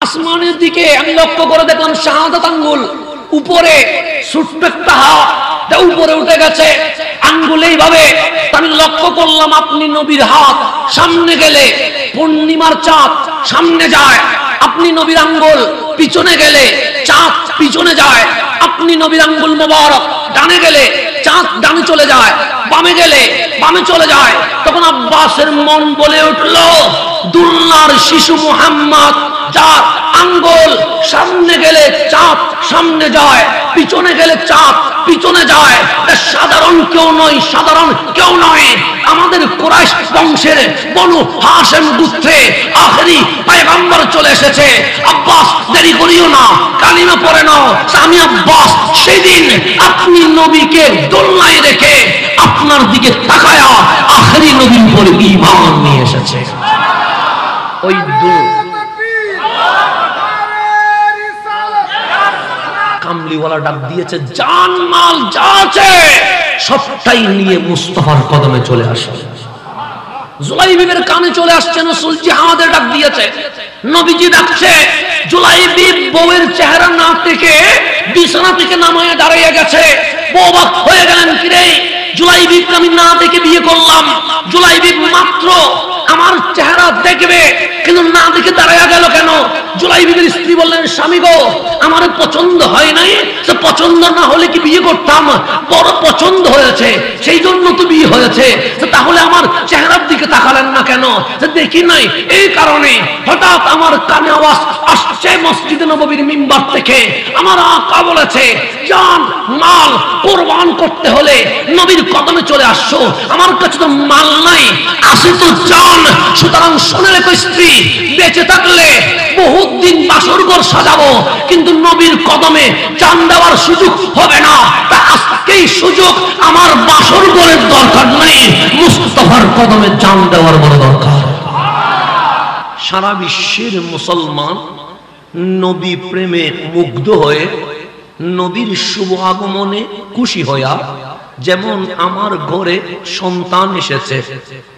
আসমানের দিকে আমি লক্ষ্য করে দেখলাম শাহাদাত আঙ্গুল উপরে, ছোট্ট একটা হাত উপরে উঠে গেছে আঙ্গুল এইভাবে। আমি লক্ষ্য করলাম আপনি নবীর হাত সামনে গেলে পূর্ণিমার চাঁদ সামনে যায়, আপনি নবীর আঙ্গুল পিছনে গেলে চাঁদ পিছনে যায়, আপনি নবীর আঙ্গুল মোবারক ডানে গেলে চাঁদ ডানে চলে যায়, বামে গেলে বামে চলে যায়। তখন আব্বাসের মন বলে উঠলো, দুলনার শিশু মুহাম্মদ যার আঙ্গুল সামনে গেলে চাঁদ সামনে যায়, পিছনে গেলে চাঁদ পিছনে যায়, সাধারণ কেউ নয়, সাধারণ কেউ নয়, আমাদের কুরাইশ বংশের বনু হাশেম গোত্রে আখেরি পয়গম্বর চলে এসেছে। আব্বাস দেরি করিও না, কালিমা পড়ে নাও। আমি আব্বাস সেদিন আপনি নবীকে দোলনায় রেখে আপনার দিকে তাকায়া আখেরি নবীর উপরে ঈমান নিয়ে এসেছে। ওই কামলিওয়ালা ডাক দিয়েছে, জান মাল যা আছে সবটাই নিয়ে মুস্তাফার কদমে চলে আসে। জুলাইবিবের কানে চলে আসছে, রাসূল জিহাদের ডাক দিয়েছে, নবীজি ডাকছে। জুলাইবিব বউয়ের চেহারা না থেকে বিছানা থেকে নামায় দাঁড়িয়ে গেছে। বউ অবাক হয়ে গেলেন, কিরে জুলাইবিব আমি না দেখে বিয়ে করলাম, জুলাইবিব মাত্র আমার চেহারা দেখবে কিন্তু না দেখে দাঁড়ায়া গেল কেন? জুলাইবিবের স্ত্রী বললেন, স্বামী গো আমার পছন্দ হয় নাই, সে পছন্দ না হলে কি বিয়ে করতাম, বড় পছন্দ হয়েছে সেই জন্য তো বিয়ে হয়েছে, তাহলে আমার চেহারার দিকে তাকালেন না কেন? দেখি নাই এই কারণে। হঠাৎ আমার কানে আওয়াজ আসছে মসজিদে নববীর মিম্বার থেকে, আমার আকা বলেছে জান মাল কোরবান করতে হলে নবীর কদমে চলে আসছো, আমার কাছে তো মাল নাই, আসে তো জান। সুতরাং শুনে রেখো স্ত্রী, বেঁচে থাকলে বহুত দিন বাসর ঘর সাজাবো কিন্তু নবীর কদমে জান দেওয়ার সুযোগ হবে না। তা আজকেই সুযোগ, আমার বাসর ঘরের দরকার নেই, মুস্তাফার কদমে জান দেওয়ার বড় দরকার। সারা বিশ্বের মুসলমান নবী প্রেমে মুগ্ধ হয়ে নবীর শুভ আগমনে খুশি হইয়া, যেমন আমার ঘরে সন্তান এসেছে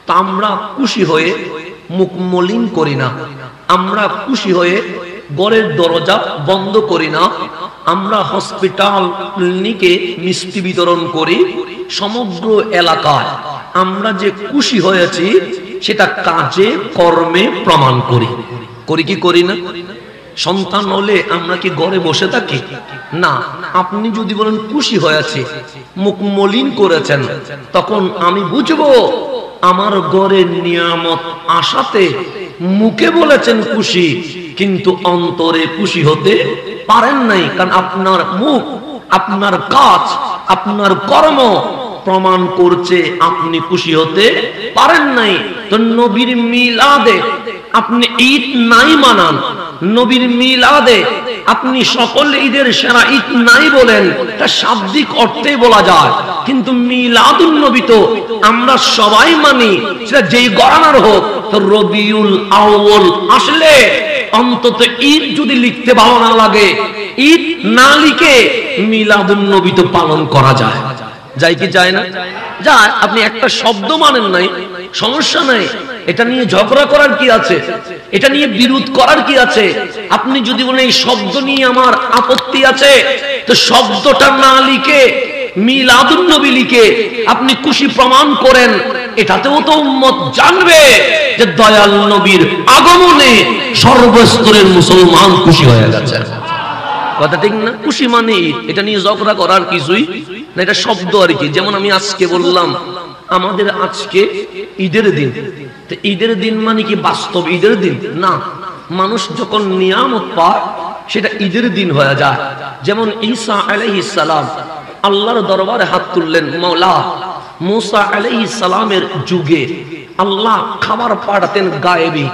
তা আমরা খুশি হয়ে মুখ মলিন করি না, আমরা খুশি হয়ে ঘরের দরজা বন্ধ করি না, আমরা হসপিটাল ক্লিনিকে মিষ্টি বিতরণ করি, সমগ্র এলাকায় আমরা যে খুশি হয়েছি সেটা কাজে কর্মে প্রমাণ করি। করি কি করি না? সন্তান হলে আমরা কি ঘরে বসে থাকি? না। আপনি যদি বলেন খুশি হয়েছে, মুখ মলিন করেছেন, তখন আমি বুঝবো আমার ঘরে নিয়ামত আসাতে মুখে বলেছেন খুশি কিন্তু অন্তরে খুশি হতে পারেন নাই, কারণ আপনার মুখ, আপনার কাজ, আপনার কর্ম প্রমাণ করছে আপনি খুশি হতে পারেন নাই। তো নবীর মিলাদে আপনি ঈদ নাই মানান, নবীর মিলাদে আপনি সকল ঈদের সেরা ঈদ নাই বলেন, তা শাব্দিক অর্থে বলা যায়, কিন্তু মিলাদুন নবী তো আমরা সবাই মানি, সেটা যেই গণনার হোক। তো রবিউল আউয়াল আসলে অন্তত ঈদ যদি লিখতে ভালো না লাগে, ঈদ না লিখে মিলাদুন নবী তো পালন করা যায়। যায় কি যায় না? যায়। আপনি একটা শব্দ মানেন নাই, সমস্যা নাই, এটা নিয়ে ঝগড়া করার কি আছে, এটা নিয়ে বিরোধ করার কি আছে? আপনি যদি বলেন এই শব্দ নিয়ে আমার আপত্তি আছে, তো শব্দটা না লিখে মিলাদুন নবী লিখে আপনি খুশি প্রমাণ করেন, এটাতেও তো উম্মত জানবে যে দয়াল নবীর আগমনে সর্বস্তরের মুসলমান খুশি হয়ে গেছে। কথা ঠিক না? খুশি মানে এটা নিয়ে ঝগড়া করার কিছুই না, এটা শব্দ আর কি। যেমন আমি আজকে বললাম আমাদের আজকে ঈদের দিন, তো ঈদের দিন মানে কি বাস্তব ঈদের দিন না, মানুষ যখন নিয়ামত পায় সেটা ঈদের দিন হয়ে যায়। যেমন ঈসা আলাইহিস সালাম আল্লাহর দরবারে হাত তুললেন, মাওলা মুসা আলাইহিস সালামের যুগে আল্লাহ খাবার পাঠাতেন গায়েবী,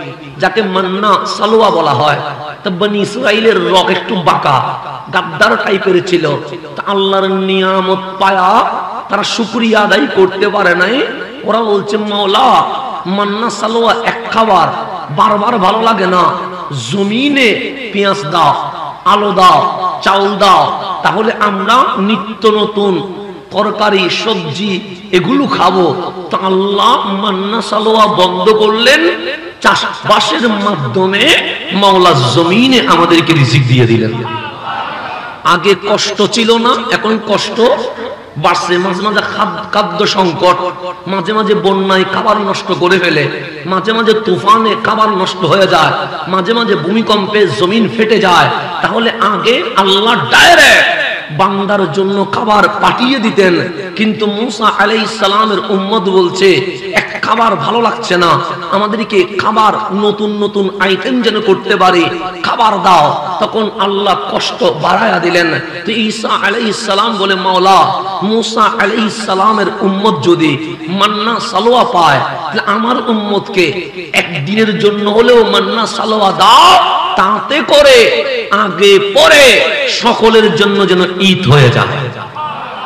যাকে মান্না সালোয়া বলা হয়। তো বনি ইসরাইলের রক একটু বাঁকা গাদ্দার টাইপের ছিল, তা আল্লাহর নিয়ামত পায়া তারা শুকরিয়া আদায় করতে পারে নাই। ওরা বলছে মাওলা মান্না সালোয়া এক খাবার, বারবার ভালো লাগে না, জমিনে পেঁয়াজ দাও, আলু দাও, চাউল দাও, তাহলে আমরা নিত্য নতুন তরকারি সবজি এগুলো খাবো। তা আল্লাহ মান্না সালোয়া বন্ধ করলেন, চাষবাসের মাধ্যমে মাওলা জমিনে আমাদেরকে রিজিক দিয়ে দিলেন। আগে কষ্ট ছিল না, এখন কষ্ট বাড়ছে। মাঝে মাঝে খাদ্য সংকট, মাঝে মাঝে বন্যায় খাবার নষ্ট করে ফেলে, মাঝে মাঝে তুফানে খাবার নষ্ট হয়ে যায়, মাঝে মাঝে ভূমিকম্পে জমিন ফেটে যায়। তাহলে আগে আল্লাহ ডাইরেক্ট বান্দার জন্য খাবার পাঠিয়ে দিতেন, কিন্তু মুসা আলাইহিস সালামের উম্মত বলছে এক খাবার ভালো লাগছে না, আমাদেরকে খাবার নতুন নতুন আইটেম যেন করতে পারি, খাবার দাও। তখন আল্লাহ কষ্ট বাড়ায়া দিলেন। তো ঈসা আলাইহিস সালাম বলে, মাওলা মুসা আলাইহিস সালামের উম্মত যদি মান্না সালোয়া পায়, তাহলে আমার উম্মতকে একদিনের জন্য হলেও মান্না সালোয়া দাও, তাতে করে আগে পরে সকলের জন্য যেন ঈদ হয়ে যায়।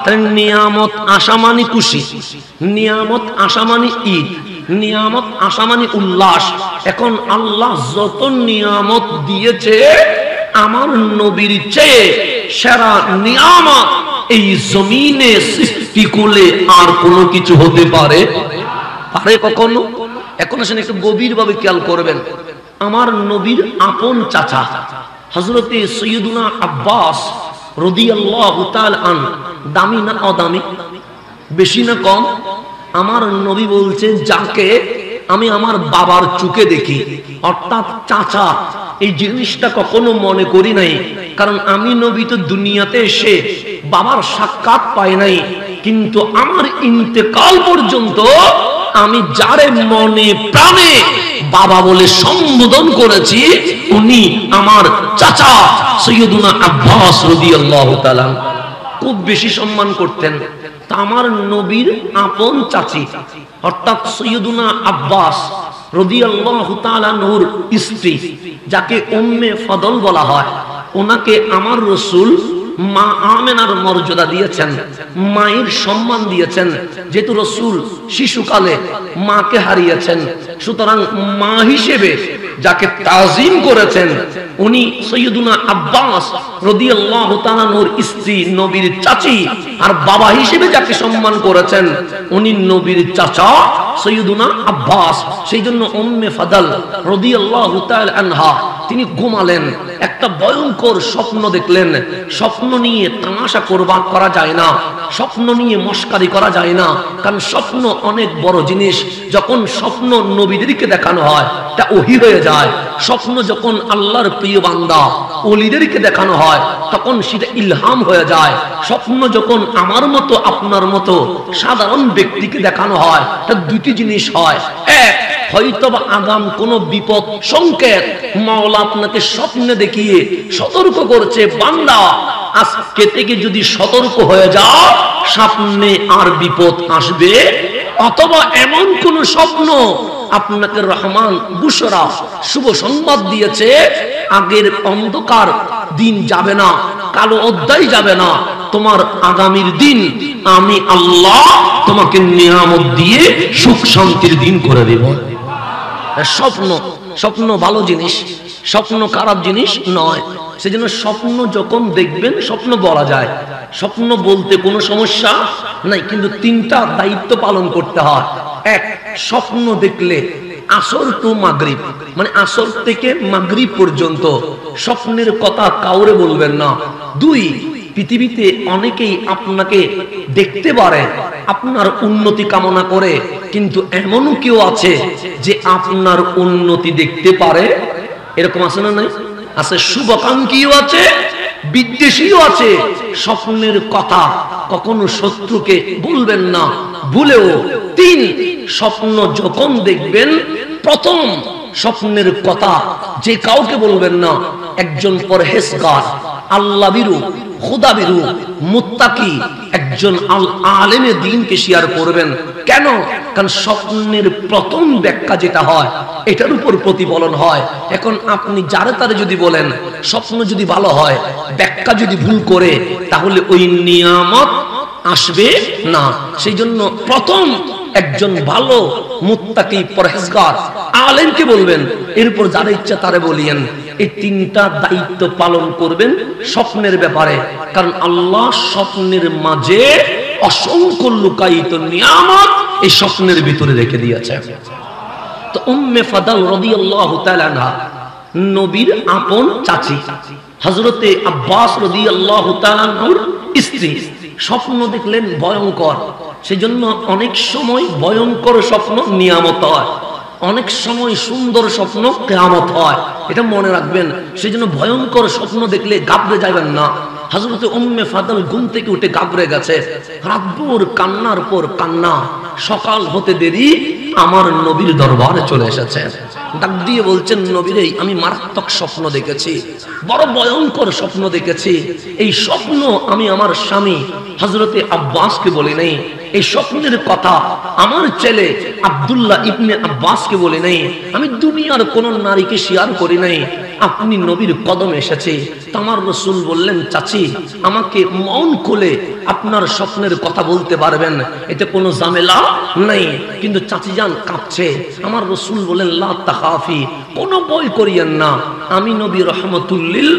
তাই নিয়ামত আসা মানে খুশি, নিয়ামত আসা মানে ঈদ, নিয়ামত আসা মানে উল্লাস। এখন আল্লাহ যত নিয়ামত দিয়েছে, আমার নবীর চেয়ে সেরা নিয়ামত এই জমিনে সৃষ্টি করলে আর কোনো কিছু হতে পারে কখনো? এখন আসেন একটু গভীর ভাবে খেয়াল করবেন। আমার নবীর আপন চাচা হযরতে সৈয়দুনা আব্বাস রাদিয়াল্লাহু তাআলা আন, দামি না অদামি, বেশি না কম? আমার নবী বলছেন, যাকে আমি আমার বাবার চোখে দেখি, অর্থাৎ চাচা, এই জিনিসটা কখনো মনে করি নাই। কারণ আমি নবী তো দুনিয়াতে এসে বাবার সাক্ষাৎ পাই নাই, কিন্তু আমার ইন্তেকাল পর্যন্ত আমি যারে মনে প্রাণে বাবা বলে সম্বোধন করেছি, উনি আমার চাচা সৈয়দুনা আব্বাস রাদিয়াল্লাহু তাআলা। খুব বেশি সম্মান করতেন। তা আমার নবীর আপন চাচি অর্থাৎ সৈয়দুনা আব্বাস রাদিয়াল্লাহু তাআলা নূর স্ত্রী, যাকে উম্মে ফদল বলা হয়, ওনাকে আমার রাসূল মা আমেনার মর্যাদা দিয়েছেন, মায়ের সম্মান দিয়েছেন। যেহেতু রাসূল শিশুকালে মাকে হারিয়েছেন, সুতরাং মা হিসেবে যাকে তাজিম করেছেন, উনি সৈয়দুনা আব্বাস রাদিয়াল্লাহু তাআলা নূর স্ত্রী, নবীর চাচি। আর বাবা হিসেবে যাকে সম্মান করেছেন, উনি নবীর চাচা সৈয়দুনা আব্বাস। সেই জন্য উম্মে ফদল রাদিয়াল্লাহু তাআলা আনহা তিনি ঘুমালেন, একটা ভয়ঙ্কর স্বপ্ন দেখলেন। স্বপ্ন নিয়ে তামাশা করা যায় না, স্বপ্ন নিয়ে মস্কারি করা যায় না, কারণ স্বপ্ন অনেক বড় জিনিস। যখন স্বপ্ন নবীদেরকে দেখানো হয়, তা ওহী হয়ে যায়। স্বপ্ন যখন আল্লাহর প্রিয় বান্দা ওলিদেরকে দেখানো হয়, তখন সেটা ইলহাম হয়ে যায়। স্বপ্ন যখন আমার মতো আপনার মতো সাধারণ ব্যক্তিকে দেখানো হয়, তা দুটি জিনিস হয়। এক, হয়তোবা আগাম কোন বিপদ সংকেত মাওলা আপনাকে স্বপ্নে দেখিয়ে সতর্ক করছে, বান্দা আজকে থেকে যদি সতর্ক হয়ে যাও, সামনে আর বিপদ আসবে। অথবা এমন কোন স্বপ্ন আপনাকে রহমান বুশরা শুভ সংবাদ দিয়েছে, আগের অন্ধকার দিন যাবে না, কালো অধ্যায় যাবে না, তোমার আগামীর দিন আমি আল্লাহ তোমাকে নিয়ামত দিয়ে সুখ শান্তির দিন করে দেব। স্বপ্ন, স্বপ্ন ভালো জিনিস, স্বপ্ন খারাপ জিনিস নয়। সেজন্য স্বপ্ন যখন দেখবেন, স্বপ্ন বলা যায়, স্বপ্ন বলতে কোনো সমস্যা নাই, কিন্তু তিনটা দায়িত্ব পালন করতে হয়। এক, স্বপ্ন দেখলে আসর টু মাগরিব, মানে আসর থেকে মাগরিব পর্যন্ত স্বপ্নের কথা কাউরে বলবেন না। দুই, পৃথিবীতে অনেকেই আপনাকে দেখতে পারে আপনার উন্নতি কামনা করে, কিন্তু এমনও কেউ আছে যে আপনার উন্নতি দেখতে পারে, এরকম আছে না? নাই আছে। শুভাকাঙ্ক্ষীও আছে, বিদ্বেষীও আছে। স্বপ্নের কথা কখনো শত্রুকে বলবেন না ভুলেও। তিন, স্বপ্ন যখন দেখবেন, প্রথম স্বপ্নের কথা যে কাউকে বলবেন না। একজন পরহেজগার, আল্লাহ বিরু, খুদা বিরু, মুত্তাকি একজন আলেমে দ্বীনকে শেয়ার করবেন। কেন? কারণ স্বপ্নের প্রথম ব্যাখ্যা যেটা হয়, এটার উপর প্রতিফলন হয়। এখন আপনি যারে তারে যদি বলেন, স্বপ্ন যদি ভালো হয়, ব্যাখ্যা যদি ভুল করে, তাহলে ওই নিয়ামত আসবে না। সেই জন্য প্রথম একজন ভালো মুত্তাকি পরহেজগার আলেমকে বলবেন, এরপর যারা ইচ্ছা তারে বলিয়েন। এই তিনটা দায়িত্ব পালন করবেন স্বপ্নের ব্যাপারে, কারণ আল্লাহ স্বপ্নের মাঝে অসংখ্য লুকায়িত নিয়ামত এই স্বপ্নের ভিতরে রেখে দিয়েছে। তো উম্মে ফদল রাদিয়াল্লাহু তাআলা আনহা নবীর আপন চাচি হযরতে আব্বাস রাদিয়াল্লাহু তাআলা আনহুর স্ত্রী স্বপ্ন দেখলেন ভয়ঙ্কর। সেজন্য অনেক সময় ভয়ঙ্কর স্বপ্ন নিয়ামত হয়, অনেক সময় সুন্দর স্বপ্ন কিয়ামত হয়, এটা মনে রাখবেন। সেজন্য ভয়ঙ্কর স্বপ্ন দেখলে ঘাবড়ে যাবেন না। হযরতে উম্মে ফাদল ঘুম থেকে উঠে ঘাবড়ে গেছে, রাতভর কান্নার পর কান্না, সকাল হতে দেরি আমার নবীর দরবারে চলে এসেছে। ডাক দিয়ে বলছেন, নবীরে আমি মারাত্মক স্বপ্ন দেখেছি, বড় ভয়ঙ্কর স্বপ্ন দেখেছি। এই স্বপ্ন আমি আমার স্বামী হযরতে আব্বাসকে বলি নাই, এই স্বপ্নের কথা আমার ছেলে আব্দুল্লাহ ইবনে আব্বাসকে বলি নাই, আমি দুনিয়ার কোন নারীকে শেয়ার করি নাই। আপনি নবীর কদমে এসেছে। আমার রাসূল বললেন, চাচি আমাকে মন খুলে আপনার স্বপ্নের কথা বলতে পারবেন, এতে কোনো ঝামেলা নাই। কিন্তু চাচি জান কাঁপছে। আমার রাসূল বলেন, লা তাখাফি, কোনো ভয় করিয়েন না, আমি নবী রাহমাতুল লিল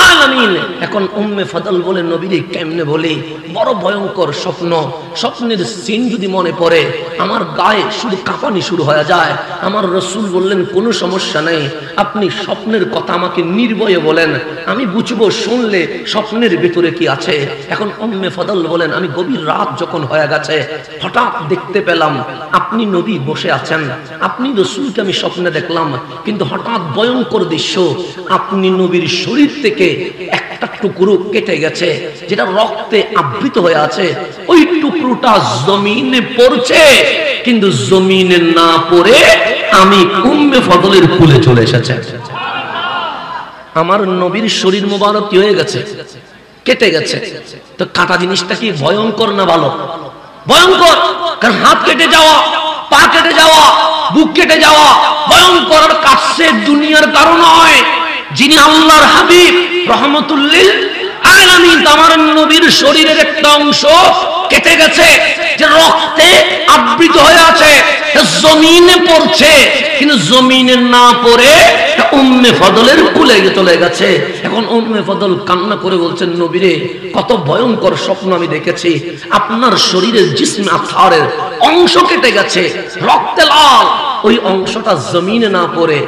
আলামিন। এখন উম্মে ফাদল বলে, নবীরে কেমনে বলি, বড় ভয়ঙ্কর স্বপ্ন, স্বপ্নের সিন যদি মনে পড়ে আমার গায়ে শুধু কাঁপানি শুরু হয়ে যায়। আমার রাসূল বললেন, কোনো সমস্যা নেই, আপনি স্বপ্নের কথা আমাকে নির্ভয়ে বলেন, আমি বুঝবো শুনলে স্বপ্নের ভেতরে কি আছে। এখন উম্মে ফাদল বলেন, আমি গভীর রাত যখন হয়ে গেছে হঠাৎ দেখতে পেলাম আপনি নবী বসে আছেন, আপনি রাসূলকে আমি স্বপ্নে দেখলাম, কিন্তু হঠাৎ ভয়ঙ্কর দৃশ্য, আপনি নবীর শরীর থেকে একটা টুকরো কেটে গেছে, যেটা রক্তে আবৃত হয়ে আছে, ওই টুকরোটা জমিনে পড়ছে, কিন্তু জমিনে না পড়ে আমি উম্মে ফাদলের কোলে চলে এসেছে। আমার নবীর শরীর মোবারক কি হয়ে গেছে, কেটে গেছে। তো কাটা জিনিসটা কি ভয়ঙ্কর না ভালো? ভয়ঙ্কর, কারণ হাত কেটে যাওয়া, পা কেটে যাওয়া, বুক কেটে যাওয়া ভয়ঙ্কর। আর কাটছে দুনিয়ার কারণ নয়, যিনি আল্লাহর হাবিব রহমাতুল লিল আলামিন, আমার নবীর শরীরের একটা অংশ কেটে গেছে, যে রক্তে আবৃত হয়ে আছে, জমিনে পড়ছে, কিন্তু জমিনে না পড়ে উম্মে ফাদলের কোলে চলে গেছে। এখন উম্মে ফাদল কান্না করে বলছেন, নবীরে কত ভয়ঙ্কর স্বপ্ন আমি দেখেছি, আপনার শরীরের জিসমে আথারের অংশ কেটে গেছে, রক্তে লাল, ওই অংশটা জমিনে না পড়ে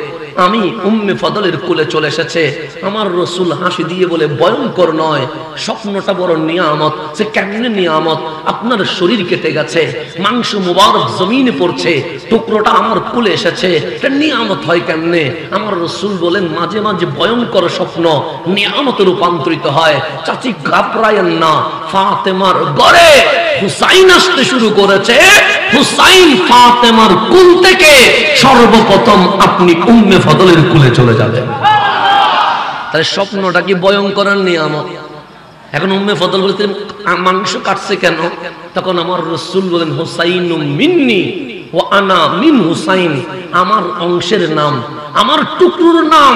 আমি উম্মে ফাদলের কোলে চলে এসেছে। আমার রাসূল হাসি দিয়ে বলে, ভয়ঙ্কর নয়, স্বপ্নটা বড় নিয়ামত। সে কেমনে নিয়ামত? আপনার শরীর কেটে গেছে, মাংস মুবারক জমিনে পড়ছে, টুকরোটা আমার কোলে এসেছে, এটা নিয়ামত হয় কেমনে? আমার রাসূল বলেন, মাঝে মাঝে ভয়ঙ্কর স্বপ্ন নিয়ামতে রূপান্তরিত হয়। চাচি ঘাবড়ায়েন না, ফাতেমার ঘরে হুসাইন আসতে শুরু করেছে, হুসাইন ফাতেমার কোল থেকে সর্বপ্রথম আপনি উম্মে ফাদলের কোলে চলে যাবেন। তাহলে স্বপ্নটা কি ভয়ঙ্কর নিয়ামত? এখন উম্মে ফাদল বলতেন, মাংস কাটছে কেন? তখন আমার রাসূল বলেন, হুসাইনুম মিন্নি ওয়া আনা মিন হুসাইন, আমার অংশের নাম, আমার টুকরোর নাম,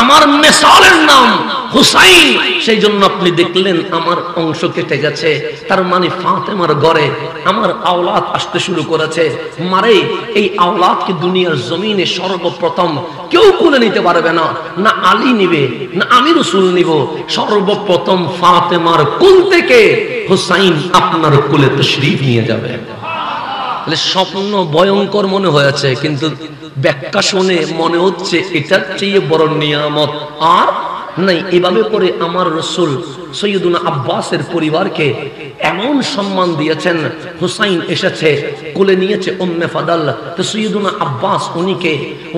আমার মেসালের নাম হুসাইন, সেই জন্য আপনি দেখলেন আমার অংশ কেটে গেছে। তার মানে ফাতেমার ঘরে আমার আওলাদ আসতে শুরু করেছে। মারে এই আওলাদকে দুনিয়ার জমিনে সর্বপ্রথম কেউ কোলে নিতে পারবে না, না আলী নিবে, না আমি রাসূল নিব, সর্বপ্রথম ফাতেমার কোল থেকে হুসাইন আপনার কোলে তশরীফ নিয়ে যাবে। তাহলে স্বপ্ন ভয়ঙ্কর মনে হয়েছে, কিন্তু ব্যাখ্যা শুনে মনে হচ্ছে এটার চেয়ে বড় নিয়ামত আর নাই। এভাবে করে আমার রাসূল সৈয়দুনা আব্বাসের পরিবারকে এমন সম্মান দিয়েছেন। হুসাইন এসেছে, কোলে নিয়েছে উম্মে ফাদল। তো সৈয়দুনা আব্বাস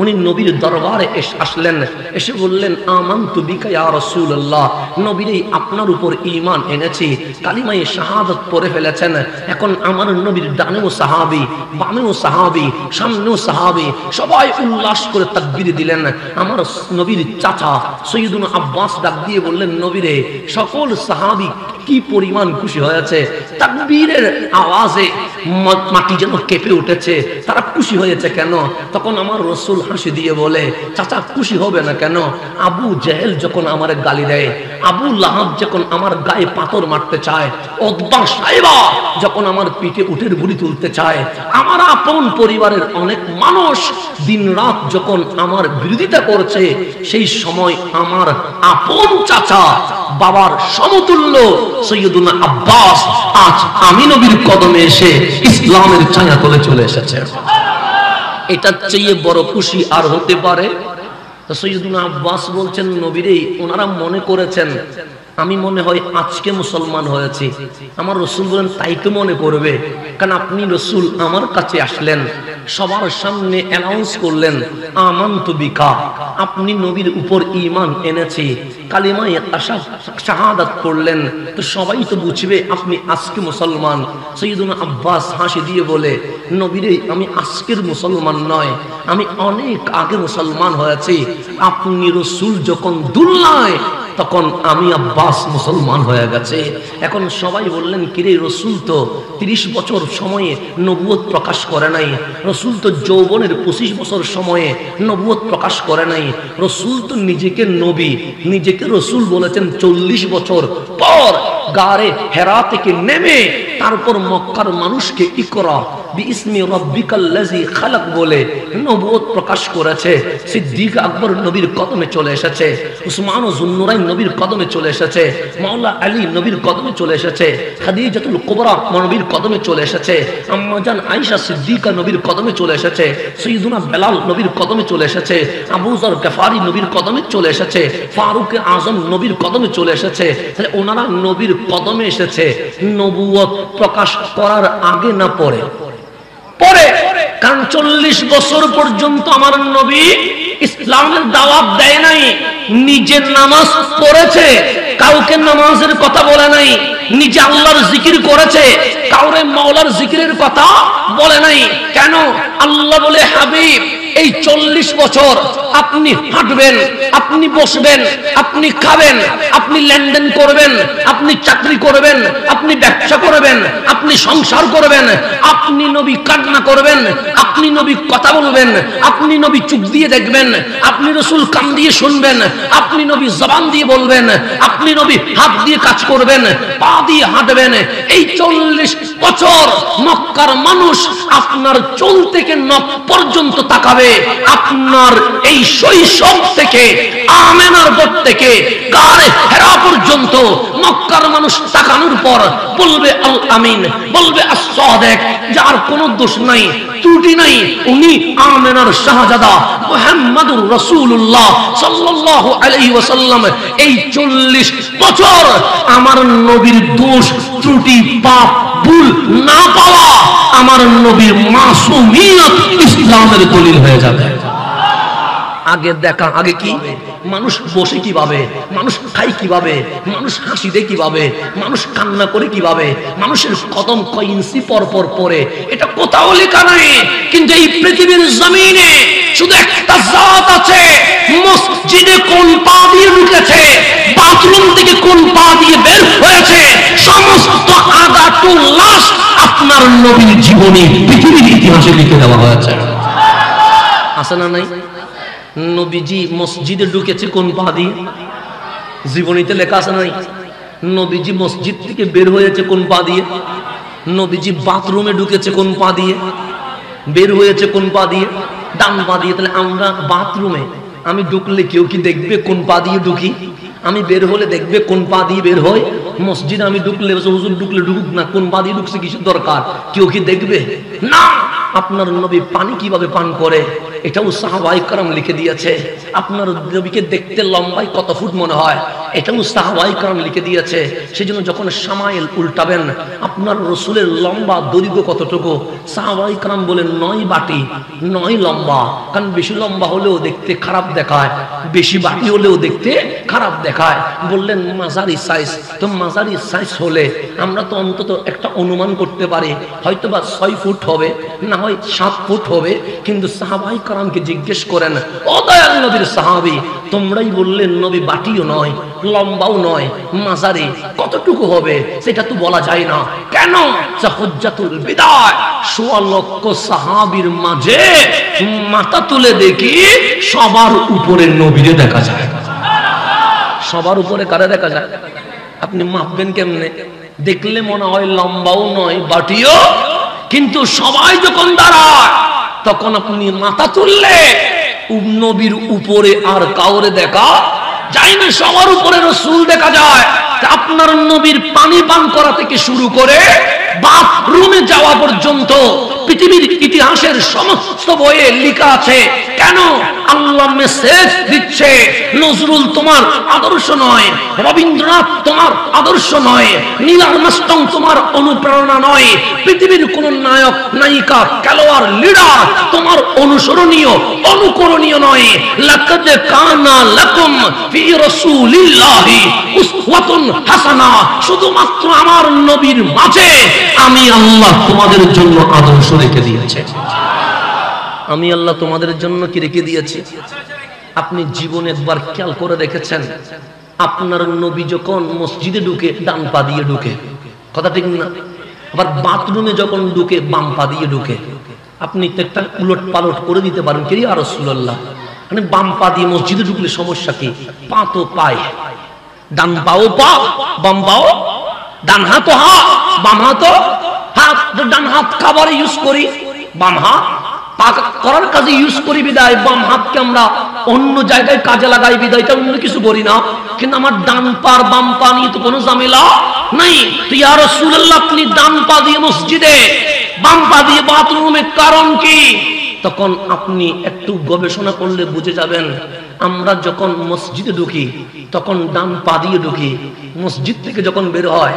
উনি নবীর দরবারে আসলেন, এসে বললেন, আমানতু বিকা ইয়া রাসূলুল্লাহ, নবীরে আপনার উপর ঈমান এনেছি, কালিমায়ে শাহাদাত পড়ে ফেলেছেন। এখন আমার নবীর ডানেও সাহাবী, বামেও সাহাবী, সামনেও সাহাবী, সবাই উল্লাস করে তাকবীর দিলেন। আমার নবীর চাচা সৈয়দুনা আব্বাস ডাক দিয়ে বললেন, নবীরে সকল সাহাবী কি পরিমাণ খুশি হয়েছে, তাকবীরের আওয়াজে মাটি যেন কেঁপে উঠেছে, তারা খুশি হয়েছে কেন? তখন আমার রাসূল হাসি দিয়ে বলে, চাচা খুশি হবে না কেন? আবু জেহেল যখন আমার গালি দেয়, আবু লাহাব যখন আমার গায়ে পাথর মারতে চায়, উতবা সাইবা যখন আমার পিঠে উটের বুড়ি তুলতে চায়, আমার আপন পরিবারের অনেক মানুষ দিনরাত যখন আমার বিরোধিতা করছে, সেই সময় আমার আপন চাচা বাবার সমতুল্য সৈয়দুনা আব্বাস আজ আমি নবীর কদমে এসে ইসলামের ছায়া তলে চলে এসেছে। এটার চেয়ে বড় খুশি আর হতে পারে তো সৈয়দুনা আব্বাস বলছেন, নবীরে ওনারা মনে করেছেন আমি মনে হয় আজকে মুসলমান হয়েছি। আমার রসুল বলেন তাই তো মনে করবে, কারণ আপনি রসুল আমার কাছে আসলেন, সবার সামনে অ্যানাউন্স করলেন আমানতু বিকা, আপনি নবীর উপর ঈমান এনেছি, কালিমায়ে শাহাদাত পড়লেন, তো সবাই তো বুঝবে আপনি আজকে মুসলমান। সৈয়দুনা আব্বাস হাসি দিয়ে বলে, নবীরে আমি আজকের মুসলমান নয়, আমি অনেক আগে মুসলমান হয়েছি। আপনি রসুল যখন দুনিয়ায় তখন আমি আব্বাস মুসলমান হয়ে গেছে। এখন সবাই বললেন, কিরে রসুল তো 30 বছর সময়ে নবুয়ত প্রকাশ করে নাই, রসুল তো যৌবনের 25 বছর সময়ে নবুয়ত প্রকাশ করে নাই, রসুল তো নিজেকে নবী, নিজেকে রসুল বলেছেন 40 বছর পর গারে হেরা থেকে নেমে তারপর মক্কার মানুষকে ইকরা বিইসমি রাব্বিকাল্লাযী খালাক বলে নবুয়ত প্রকাশ করেছে। সিদ্দিক আকবর নবীর কদমে চলে এসেছে, উসমান ও যুন্নুরাইন নবীর কদমে চলে এসেছে, মাওলা আলী নবীর কদমে চলে এসেছে, খাদিজাতুল কুবরা নবীর কদমে চলে এসেছে, আম্মা জান আয়েশা সিদ্দিকা নবীর কদমে চলে এসেছে, সাইয়্যিদুনা বেলাল নবীর কদমে চলে এসেছে, আবু যর গফারি নবীর কদমে চলে এসেছে, ফারুক আজম নবীর কদমে চলে এসেছে। তাহলে ওনারা নবীর কদমে এসেছে নবুয়ত প্রকাশ করার আগে না পরে? পরে। কারণ 40 বছর পর্যন্ত আমার নবী ইসলামের দাওয়াত দেয় নাই, নিজে নামাজ পড়েছে, কাউকে নামাজের কথা বলে নাই, নিজে আল্লাহর জিকির করেছে, কাউরে মাওলার জিকিরের কথা বলে নাই। কেন? আল্লাহ বলে, হাবিব এই 40 বছর আপনি হাঁটবেন, আপনি বসবেন, আপনি খাবেন, আপনি লেনদেন করবেন, আপনি চাকরি করবেন, আপনি ব্যবসা করবেন, আপনি সংসার করবেন, আপনি নবী কান্না করবেন, আপনি নবী কথা বলবেন, আপনি নবী চুপ দিয়ে দেখবেন, আপনি রসুল কান দিয়ে শুনবেন, আপনি নবী জবান দিয়ে বলবেন, আপনি নবী হাত দিয়ে কাজ করবেন, পা দিয়ে হাঁটবেন। এই 40 বছর মক্কার মানুষ আপনার চুল থেকে নখ পর্যন্ত তাকাবে, আপনার এই শৈশব থেকে আমেনার গড় থেকে গারে হেরা পর্যন্ত মক্কার মানুষ তাকানোর পর বলবে আল আমিন, বলবে আস-সাদিক, যার কোনো দোষ নাই, ত্রুটি নাই, উনি আমেনার শাহজাদা মুহাম্মদুর রাসূলুল্লাহ সাল্লাল্লাহু আলাইহি ওয়াসাল্লাম। এই 40 বছর আমার নবীর দোষ ত্রুটি পাপ ভুল না পাওয়া আমার নবীর মাসুমিয়ত ইসলামের দলিল হয়ে যাবে। আগে দেখা, আগে কি মানুষ বসে কিভাবে, মানুষ খায় কিভাবে, মানুষ হাসি দেয় কিভাবে, মানুষ কান্না করে কিভাবে, মানুষের কদম কয় ইঞ্চি পর পর পরে, এটা কোথাও লেখা নাই। কিন্তু এই পৃথিবীর জমিনে শুধু একটা জাত আছে, মসজিদে কোন পা দিয়ে ঢুকেছে, বাথরুম থেকে কোন পা দিয়ে বের হয়েছে, সমস্ত আগা টু লাশ আপনার নবীর জীবনী পৃথিবীর ইতিহাসে লিখে দেওয়া হয়েছে। আছে না নাই? নবীজি মসজিদে ঢুকেছে কোন পা দিয়ে? জীবনীতে লেখা আছে নাই? নবীজি মসজিদ থেকে বের হয়েছে কোন পা দিয়ে? নবীজি বাথরুমে ঢুকেছে কোন পা দিয়ে? বের হয়েছে কোন পা দিয়ে? ডান পা দিয়ে। তাহলে আমরা বাথরুমে আমি ঢুকলে কেউ কি দেখবে কোন পা দিয়ে ঢুকি? আমি বের হলে দেখবে কোন পা দিয়ে বের হয়? মসজিদে আমি ঢুকলে, হুজুর ঢুকলে ঢুকুক না, কোন পা দিয়ে ঢুকছে কিছু দরকার, কেউ কি দেখবে না? আপনার নবী পানি কিভাবে পান করে এটাও সাহাবায়ে কেরাম লিখে দিয়েছে। আপনার নবীকে দেখতে লম্বায় কত ফুট মনে হয় এটাও সাহাবায়ে কেরাম লিখে দিয়েছে। সেজন্য যখন শামাইল উল্টাবেন আপনার রসুলের লম্বা দৈর্ঘ্য কতটুকু, সাহাবায়ে কেরাম বলেন 9 বাটি 9 লম্বা। কারণ বেশি লম্বা হলেও দেখতে খারাপ দেখায়, বেশি বাটি হলেও দেখতে খারাপ দেখায়। বললেন মাঝারি সাইজ, তো মাঝারি সাইজ হলে আমরা তো অন্তত একটা অনুমান করতে পারি, হয়তোবা 6 ফুট হবে, না হয় 7 ফুট হবে। কিন্তু সাহাবায়ে কেরামকে জিজ্ঞেস করেন, ও দয়াল নবীর সাহাবী, তোমরাই বললেন নবী বাটিও নয়, লম্বাও নয়, মাঝারি, কতটুকু হবে সেটা তো বলা যায় না। কেন? হজ্জাতুল বিদায় 1.25 লক্ষ সাহাবীর মাঝে মাথা তুলে দেখি সবার উপরে নবীরে দেখা যায়। সবার উপরে কারে দেখা যায়? আপনি মাপবেন কেমনে? দেখলে মনে হয় লম্বাও নয়, বাটিও, কিন্তু সবাই যখন দাঁড়ায় তখন আপনি মাথা তুললে নবীর উপরে আর কাউরে দেখা যায় না, সবার উপরে রাসূল দেখা যায়। আপনার নবীর পানি পান করা থেকে শুরু করে বাথরুমে যাওয়া পর্যন্ত পৃথিবীর ইতিহাসের সমস্ত বইয়ে লেখা আছে। কেন? আল্লাহ মেসেজ দিচ্ছে, নজরুল তোমার আদর্শ নয়, রবীন্দ্রনাথ তোমার আদর্শ নয়, নীল আর্মস্ট্রং তোমার অনুপ্রেরণা নয়, পৃথিবীর কোন নায়ক নায়িকা খেলোয়াড় লিডার তোমার অনুসরণীয় অনুকরণীয় নয়। লাকাদ কানা লাকুম ফি রাসূলিল্লাহি উসওয়াতুন হাসানা, শুধুমাত্র আমার নবীর মাঝে আমি আল্লাহ তোমাদের জন্য আদর্শ রেখে দিয়েছি। আমি আল্লাহ তোমাদের জন্য কি রেখে দিয়েছি? আপনি জীবনে একবার খেয়াল করে দেখেছেন, আপনার নবী যখন মসজিদে ঢুকে ডান পা দিয়ে ঢুকে, কথা ঠিক না? আবার বাথরুমে যখন ঢুকে বাম পা দিয়ে ঢুকে। আপনি তো একটা উলট পালট করে দিতে পারেন, কি ইয়া রাসূলুল্লাহ, মানে বাম পা দিয়ে মসজিদে ঢুকলে সমস্যা কি? পা তো পায়, ডান পাও পা, বাম পাও, ডান হাতও হাত, বাম হাতও হাত। ডান হাত খাবারে ইউজ করি, বাম হাত পাক করার কাজে ইউজ করি বিদায়, বাম হাতকে আমরা অন্য জায়গায় কাজে লাগাই বিদায়, এটা অন্য কিছু করি না। কিন্তু আমার ডান পার বাম পা নিয়ে তো কোনো ঝামেলা নাই। তো ইয়া রাসূলুল্লাহ, আপনি ডান পা দিয়ে মসজিদে, বাম পা দিয়ে বাথরুমে, কারণ কি? তখন আপনি একটু গবেষণা করলে বুঝে যাবেন, আমরা যখন মসজিদে ঢুকি তখন ডান পা দিয়ে ঢুকি, মসজিদ থেকে যখন বের হয়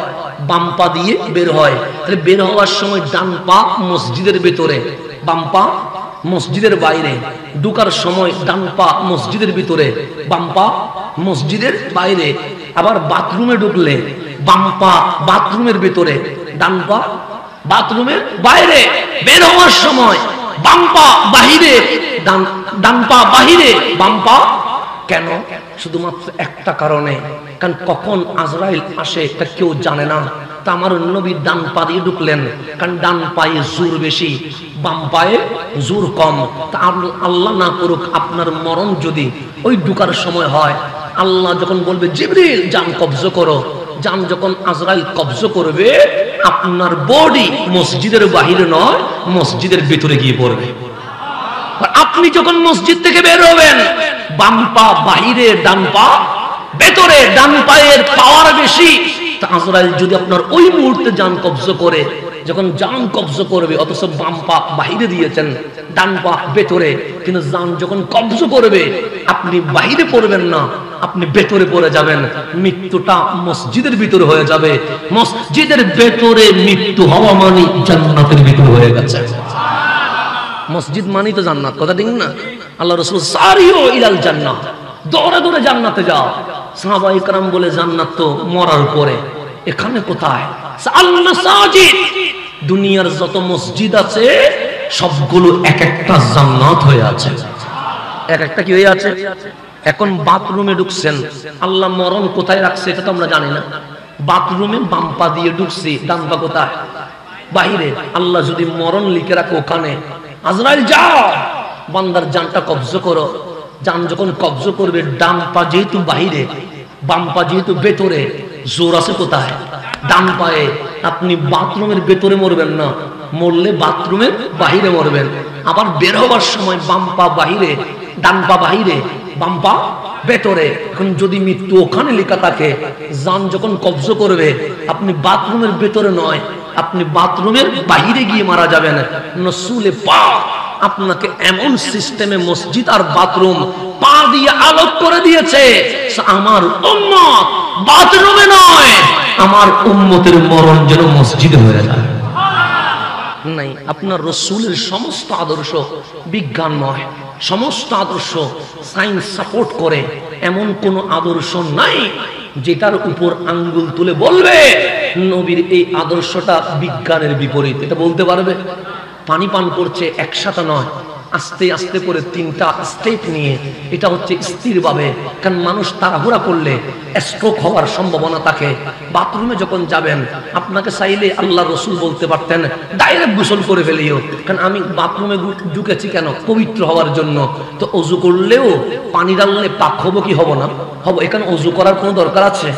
বাম পা দিয়ে বের হয়। তাহলে বের হওয়ার সময় ডান পা মসজিদের ভেতরে, বাম পা মসজিদের বাইরে, ঢুকার সময় ডান পা মসজিদের ভিতরে, বাম পা মসজিদের বাইরে। আবার বাথরুমে ঢুকলে বাম পা বাথরুমের ভিতরে, ডান পা বাথরুমের বাইরে। বের হওয়ার সময় বাম পা বাহিরে, ডান পা বাহিরে, বাম পা। কেন? শুধুমাত্র একটা কারণে, কারণ কখন আজরাইল আসে তা কেউ জানে না। তা আমার নবী ডান পা দিয়ে ঢুকলেন, কারণ ডান পায়ে জোর বেশি, বাম পায়ে জোর কম। তা আল্লাহ না করুক আপনার মরণ যদি ওই ঢুকার সময় হয়, আল্লাহ যখন বলবে জিবরিল জান কবজ করো, জান যখন আজরাইল কবজ করবে, আপনার বডি মসজিদের বাহিরে নয় মসজিদের ভিতরে গিয়ে পড়বে। আপনি যখন মসজিদ থেকে বের হবেন, বাম পা বাহিরে, ডান পা ভেতরে, ডান পায়ের পাওয়ার বেশি। আজরাইল যদি আপনার ওই মুহূর্তে জান কবজ করে, যখন জান কবজ করবে, অথচ বাম পা বাহিরে দিয়েছেন, ডান পা ভেতরে, কিন্তু জান যখন কবজ করবে আপনি বাহিরে পড়বেন না, আপনি ভেতরে পড়ে যাবেন। মৃত্যুটা মসজিদের ভিতরে হয়ে যাবে। মসজিদের ভেতরে মৃত্যু হওয়া মানে জান্নাতের ভিতরে হয়ে গেছে। মসজিদ মানেই তো জান্নাত, কথা ঠিক না? আল্লাহ রাসূল সারিও ইলাল জান্নাহ, দৌড়ে দৌড়ে জান্নাতে যাও। সাহাবায়ে কেরাম বলে জান্নাত তো মরার পরে, এখানে কোথায়? আল মাসাজিদ, দুনিয়ার যত মসজিদ আছে সবগুলো এক একটা জান্নাত হয়ে আছে। এক একটা কি হয়ে আছে? এখন বাথরুমে ঢুকছেন, আল্লাহ মরণ কোথায় রাখছে এটা তো আমরা জানি না। বাথরুমে বাম পা দিয়ে ঢুকছি, ডান পা কোথায়? বাহিরে। আল্লাহ যদি মরণ লিখে রাখে ওখানে, আজরাইল যাও বান্দার জানটা কবজ করো। জান যখন কবজ করবে, ডান পা যেহেতু বাহিরে, বাম পা যেহেতু ভেতরে, জোর আছে কোথায়? ডান পায়ে। আপনি বাথরুমের ভেতরে মরবেন না, মরলে বাথরুমের বাহিরে মরবেন। আবার বের হওয়ার সময় বাম পা বাহিরে, ডান পা বাহিরে, বাম পা ভেতরে। এখন যদি মৃত্যু ওখানে লেখা থাকে, জান যখন কবজ করবে আপনি বাথরুমের ভেতরে নয়, আপনি বাথরুমের বাহিরে গিয়ে মারা যাবেন। রাসূলে পাক আপনাকে এমন সিস্টেমে মসজিদ আর বাথরুম পা দিয়ে আলোক করে দিয়েছে, আমার উম্মত বাথরুমে নয়, আমার উম্মতের মরণ যেন মসজিদে হয়ে যায়। নাই, আপনার রাসূলের সমস্ত আদর্শ বিজ্ঞানময়, সমস্ত আদর্শ সায়েন্স সাপোর্ট করে। এমন কোন আদর্শ নাই যেটার উপর আঙ্গুল তুলে বলবে নবীর এই আদর্শটা বিজ্ঞানের বিপরীত। এটা বলতে পারবে? পানি পান করছে একসাথে নয়, আস্তে আস্তে করে তিনটা স্টেপ নিয়ে, এটা হচ্ছে স্থিরভাবে। কারণ মানুষ তাড়াহুড়া করলে স্ট্রোক হওয়ার সম্ভাবনা থাকে। বাথরুমে যখন যাবেন, আপনাকে চাইলে আল্লাহ রসুল বলতে পারতেন ডাইরেক্ট গোসল করে ফেলিও, কারণ আমি বাথরুমে ঢুকেছি কেন? পবিত্র হওয়ার জন্য। তো অজু করলেও পানি ডাললে পাক হবো কি হব না? হব। এখানে অজু করার কোনো দরকার আছে?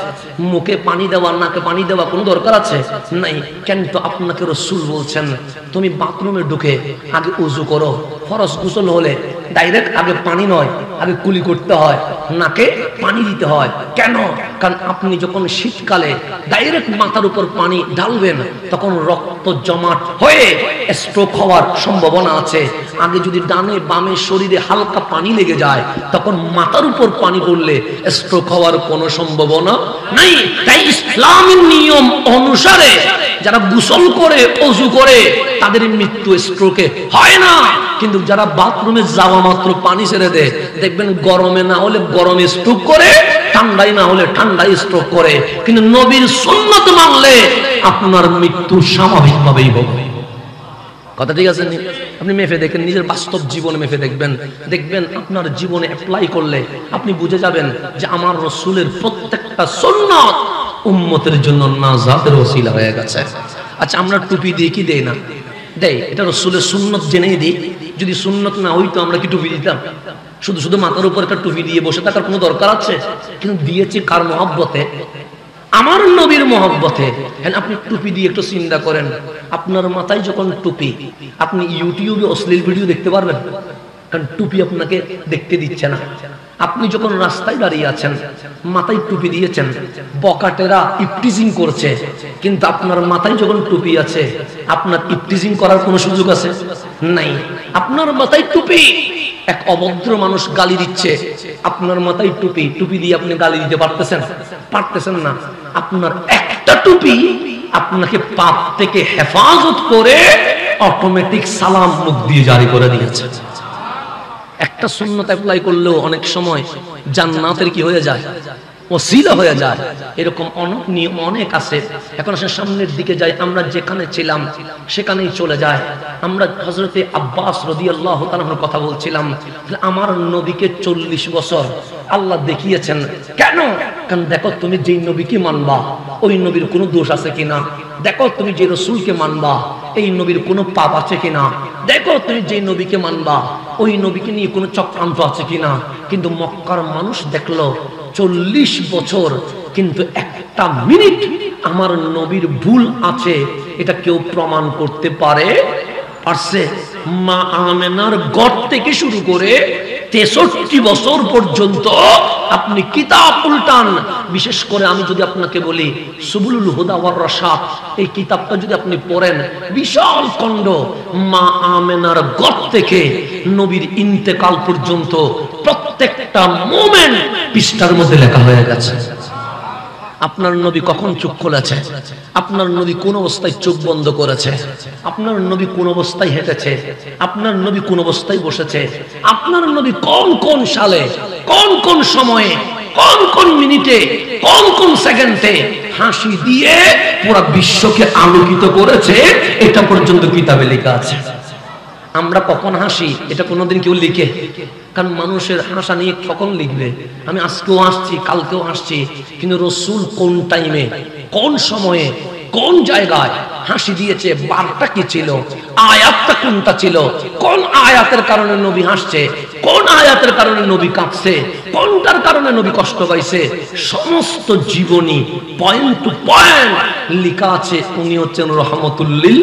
মুখে পানি দেওয়া, নাকে পানি দেওয়া কোনো দরকার আছে? নাই। কেন? তো আপনাকে রসুল বলছেন তুমি বাথরুমে ঢুকে আগে অজু করো। ফরজ গোসল হলে ডাইরেক্ট আগে পানি নয়, আগে কুলি করতে হয়, নাকে পানি দিতে হয়। কেন? কারণ আপনি যখন শীতকালে ডাইরেক্ট মাথার উপর পানি ঢালবেন তখন রক্ত জমাট হয়ে স্ট্রোক হওয়ার সম্ভাবনা আছে। আগে যদি ডানে বামে শরীরে হালকা পানি লেগে যায় তখন মাথার উপর পানি পড়লে স্ট্রোক হওয়ার কোনো সম্ভাবনা নাই। তাই ইসলামের নিয়ম অনুসারে যারা গোসল করে ওযু করে তাদের মৃত্যু স্ট্রোকে হয় না। কিন্তু যারা বাথরুমে যাওয়া মাত্র পানি ছেড়ে দেয়, দেখবেন গরমে না হলে গরমে স্ট্রোক করে, ঠান্ডায় না হলে ঠান্ডায় স্ট্রোক করে। কিন্তু নবীর সুন্নাত মানলে আপনার মৃত্যু স্বাভাবিকভাবেই হবে। কথা ঠিক আছে? আপনি মেপে দেখেন, নিজের বাস্তব জীবনে মেপে দেখবেন, দেখবেন আপনার জীবনে অ্যাপ্লাই করলে আপনি বুঝে যাবেন যে আমার রাসূলের প্রত্যেকটা সুন্নাত উম্মতের জন্য নাজাতের ওসিলা হয়ে গেছে। আচ্ছা, আমরা টুপি দিয়ে কি দেই না দেই? এটা রাসূলের সুন্নাত জেনেই দিই। যদি সুন্নাত না হইতো আমরা কি টুপি দিতাম? শুধু শুধু মাথার উপর একটা টুপি দিয়ে বসে থাকার কোনো দরকার আছে? কিন্তু দিয়েছি কার মহব্বতে? আমার নবীর মহব্বতে। হ্যাঁ, আপনি টুপি দিয়ে একটু চিন্তা করেন, আপনার মাথায় যখন টুপি, আপনি ইউটিউবে অশ্লীল ভিডিও দেখতে পারবেন, কারণ টুপি আপনাকে দেখতে দিচ্ছে না। আপনি যখন রাস্তায় দাঁড়িয়ে আছেন, মাথায় টুপি দিয়েছেন, বকাটেরা ইফটিজিং করছে, কিন্তু আপনার মাথায় যখন টুপি আছে আপনার ইফটিজিং করার কোনো সুযোগ আছে? নাই। আপনার মাথায় টুপি, এক অভদ্র মানুষ গালি দিচ্ছে, আপনার মাথায় টুপি, টুপি দিয়ে আপনি গালি দিতে পারতেছেন? পারতেছেন না। আপনার একটা টুপি আপনাকে পাপ থেকে হেফাজত করে অটোমেটিক সালাম মুখ দিয়ে জারি করে দিয়েছে। একটা সুন্নাত অ্যাপ্লাই করলেও অনেক সময় জান্নাতের কি হয়ে যায়, ওসিলা হয়ে যায়। এরকম অনেক নিয়ম অনেক আছে। এখন আসলে সামনের দিকে যাই, আমরা যেখানে ছিলাম সেখানেই চলে যায়। আমরা হযরতে আব্বাস রাদিয়াল্লাহু তাআলার কথা বলছিলাম। আমার নবীকে 40 বছর আল্লাহ দেখিয়েছেন। কেন? কারণ দেখো তুমি যেই নবীকে মানবা ওই নবীর কোনো দোষ আছে কিনা, দেখো তুমি যে রাসূলকে মানবা এই নবীর কোনো পাপ আছে কিনা, দেখো তুমি যে নবীকে মানবা ওই নবীকে নিয়ে কোনো চক্রান্ত আছে কিনা। কিন্তু মক্কার মানুষ দেখলো 40 বছর কিন্তু একটা মিনিট আমার নবীর ভুল আছে এটা কেউ প্রমাণ করতে পারছে? মা আমেনার গড় থেকে শুরু করে 63 বছর পর্যন্ত আপনি কিতাব উল্টান। বিশেষ করে আমি যদি আপনাকে বলি সুবুলুল হুদা ওয়ার রাশাদ, এই কিতাবটা যদি আপনি পড়েন, বিশাল খণ্ড মা আমেনার গড় থেকে নবীর ইন্তেকাল পর্যন্ত প্রত্যেকটা মোমেন্ট পৃষ্ঠার মধ্যে লেখা হয়ে গেছে। আপনার নবী কখন চোখ খুলেছে, আপনার নবী কোন অবস্থায় চোখ বন্ধ করেছে, আপনার নবী কোন অবস্থায় হেঁটেছে, আপনার নবী কোন অবস্থায় বসেছে, আপনার নবী কোন কোন সালে, কোন কোন সময়ে, কোন কোন মিনিটে, কোন কোন সেকেন্ডে হাসি দিয়ে পুরো বিশ্বকে আলোকিত করেছে, এটা পর্যন্ত কিতাবে লেখা আছে। আমরা কখন হাসি এটা কোনোদিন কেউ লিখে? কারণ মানুষের হাসা নিয়ে কখন লিখবে? আমি আজকেও হাসছি, কালকেও হাসছি, কিন্তু রাসূল কোন টাইমে, কোন সময়ে, কোন জায়গায় হাসি দিয়েছে, বারটা কি ছিল, আয়াতটা কোনটা ছিল, কোন আয়াতের কারণে নবী হাসছে, কোন আয়াতের কারণে নবী কাঁদছে, কোনটার কারণে নবী কষ্ট পাইছে, সমস্ত জীবনী পয়েন্ট টু পয়েন্ট লেখা আছে। উনি হচ্ছেন রহমতুল লিল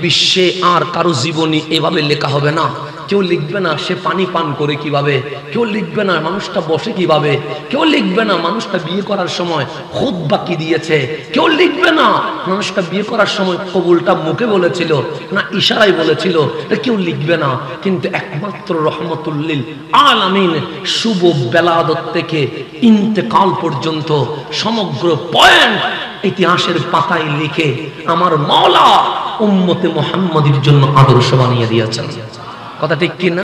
বিশ্বে। আর কারো জীবনী এভাবে লেখা হবে না। কেউ লিখবে না সে পানি পান করে কিভাবে, কেউ লিখবে না মানুষটা বসে কিভাবে, কেউ লিখবে না মানুষটা বিয়ে করার সময় খুতবা কি দিয়েছে, কেউ লিখবে না মানুষটা বিয়ে করার সময় কবুলটা মুখে বলেছিল না ইশারায় বলেছিল, কেউ লিখবে না। কিন্তু একমাত্র রহমতুল লিল আলামিন শুভ বেলাদত থেকে ইন্তেকাল পর্যন্ত সমগ্র পয়েন্ট ইতিহাসের পাতায় লিখে আমার মাওলা উম্মতে মুহাম্মাদীর জন্য আদর্শ বানিয়ে দিয়েছেন। কথা ঠিক কি না?